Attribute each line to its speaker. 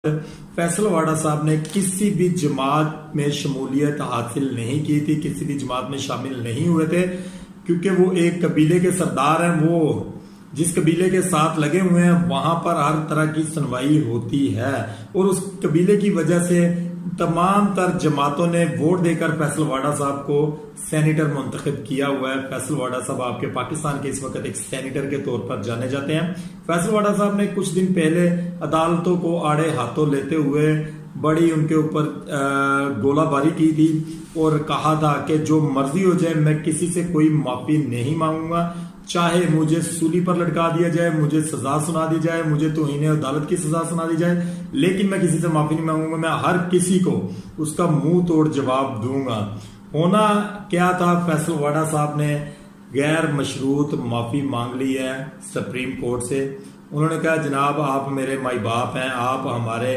Speaker 1: फैसल वाडा साहब ने किसी भी जमात में शमूलियत हासिल नहीं की थी, किसी भी जमात में शामिल नहीं हुए थे, क्योंकि वो एक कबीले के सरदार हैं। वो जिस कबीले के साथ लगे हुए हैं वहां पर हर तरह की सुनवाई होती है, और उस कबीले की वजह से तमाम तर जमातों ने वोट देकर फैसल वाडा साहब को सेनेटर मुंतखब किया हुआ है। फैसल वाडा साहब आपके पाकिस्तान के इस वक्त एक सेनेटर के तौर पर जाने जाते हैं। फैसल वाडा साहब ने कुछ दिन पहले अदालतों को आड़े हाथों लेते हुए बड़ी उनके ऊपर गोलाबारी की थी और कहा था कि जो मर्जी हो जाए, मैं किसी से कोई माफी नहीं मांगूंगा, चाहे मुझे सूली पर लटका दिया जाए, मुझे सजा सुना दी जाए, मुझे तौहीन अदालत की सजा सुना दी जाए, लेकिन मैं किसी से माफी नहीं मांगूंगा। मैं हर किसी को उसका मुंह तोड़ जवाब दूंगा। होना क्या था, फैसल वाडा साहब ने गैर मशरूत माफी मांग ली है सुप्रीम कोर्ट से। उन्होंने कहा, जनाब आप मेरे माई बाप हैं, आप हमारे